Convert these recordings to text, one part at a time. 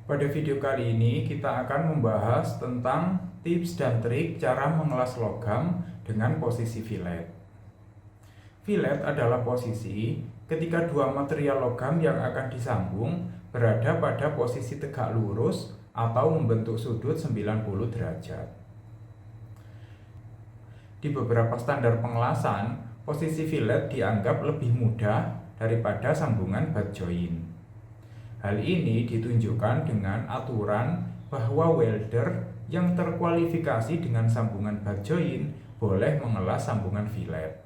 Pada video kali ini kita akan membahas tentang tips dan trik cara mengelas logam dengan posisi fillet. Fillet adalah posisi ketika dua material logam yang akan disambung berada pada posisi tegak lurus atau membentuk sudut 90 derajat. Di beberapa standar pengelasan, posisi fillet dianggap lebih mudah daripada sambungan butt joint. Hal ini ditunjukkan dengan aturan bahwa welder yang terkualifikasi dengan sambungan butt joint boleh mengelas sambungan fillet.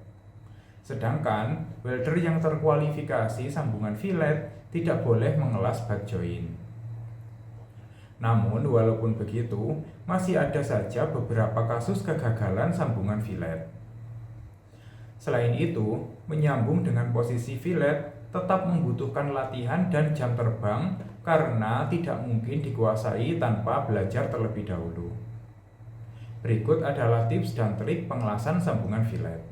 Sedangkan welder yang terkualifikasi sambungan fillet tidak boleh mengelas butt joint. Namun walaupun begitu, masih ada saja beberapa kasus kegagalan sambungan fillet. Selain itu, menyambung dengan posisi fillet tetap membutuhkan latihan dan jam terbang karena tidak mungkin dikuasai tanpa belajar terlebih dahulu. Berikut adalah tips dan trik pengelasan sambungan fillet.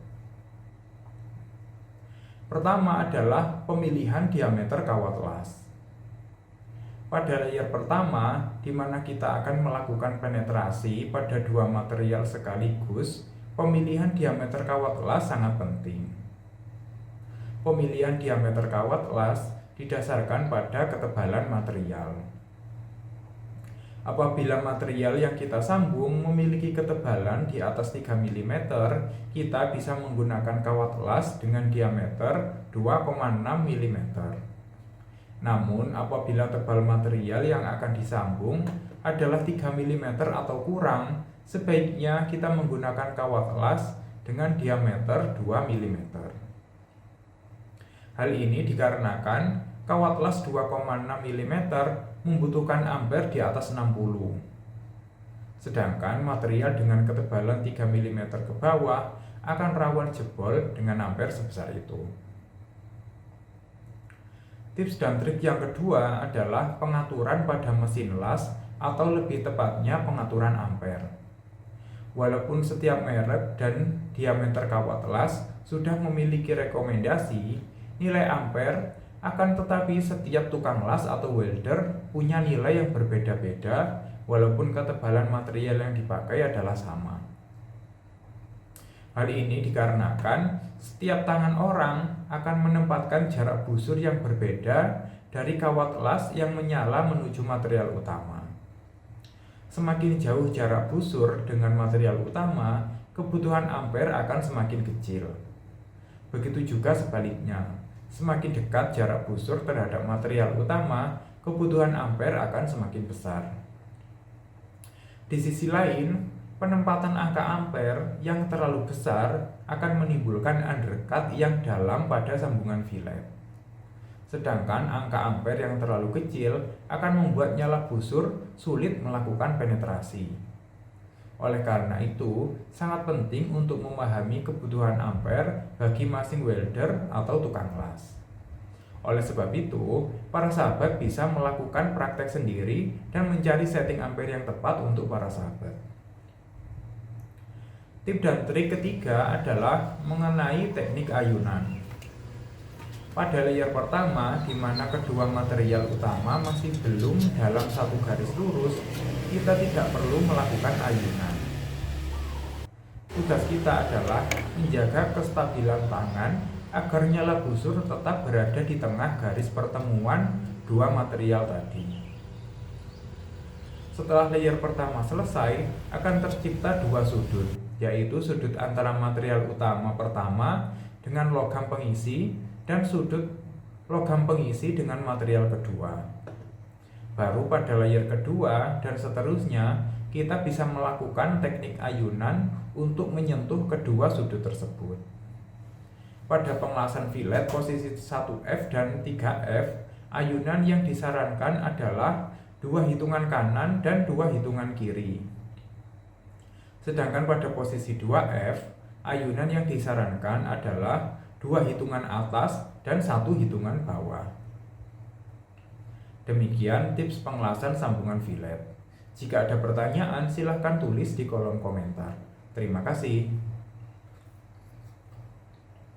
Pertama adalah pemilihan diameter kawat las. Pada layer pertama, di mana kita akan melakukan penetrasi pada dua material sekaligus, pemilihan diameter kawat las sangat penting. Pemilihan diameter kawat las didasarkan pada ketebalan material. Apabila material yang kita sambung memiliki ketebalan di atas 3 mm, kita bisa menggunakan kawat las dengan diameter 2,6 mm. Namun, apabila tebal material yang akan disambung adalah 3 mm atau kurang, sebaiknya kita menggunakan kawat las dengan diameter 2 mm. Hal ini dikarenakan kawat las 2,6 mm membutuhkan ampere di atas 60. Sedangkan material dengan ketebalan 3 mm ke bawah akan rawan jebol dengan ampere sebesar itu. Tips dan trik yang kedua adalah pengaturan pada mesin las atau lebih tepatnya pengaturan ampere. Walaupun setiap merek dan diameter kawat las sudah memiliki rekomendasi nilai ampere, akan tetapi setiap tukang las atau welder punya nilai yang berbeda-beda walaupun ketebalan material yang dipakai adalah sama. Hal ini dikarenakan setiap tangan orang akan menempatkan jarak busur yang berbeda dari kawat las yang menyala menuju material utama. Semakin jauh jarak busur dengan material utama, kebutuhan ampere akan semakin kecil. Begitu juga sebaliknya. Semakin dekat jarak busur terhadap material utama, kebutuhan ampere akan semakin besar. Di sisi lain, penempatan angka ampere yang terlalu besar akan menimbulkan undercut yang dalam pada sambungan fillet. Sedangkan angka ampere yang terlalu kecil akan membuat nyala busur sulit melakukan penetrasi. Oleh karena itu, sangat penting untuk memahami kebutuhan ampere bagi masing welder atau tukang las. Oleh sebab itu, para sahabat bisa melakukan praktek sendiri dan mencari setting ampere yang tepat untuk para sahabat. Tip dan trik ketiga adalah mengenai teknik ayunan. Pada layer pertama, di mana kedua material utama masih belum dalam satu garis lurus, kita tidak perlu melakukan ayunan. Tugas kita adalah menjaga kestabilan tangan agar nyala busur tetap berada di tengah garis pertemuan dua material tadi. Setelah layer pertama selesai, akan tercipta dua sudut, yaitu sudut antara material utama pertama dengan logam pengisi dan sudut logam pengisi dengan material kedua. Baru pada layer kedua dan seterusnya, kita bisa melakukan teknik ayunan untuk menyentuh kedua sudut tersebut. Pada pengelasan fillet posisi 1F dan 3F, ayunan yang disarankan adalah 2 hitungan kanan dan 2 hitungan kiri. Sedangkan pada posisi 2F, ayunan yang disarankan adalah 2 hitungan atas dan 1 hitungan bawah. Demikian tips pengelasan sambungan fillet. Jika ada pertanyaan, silahkan tulis di kolom komentar. Terima kasih.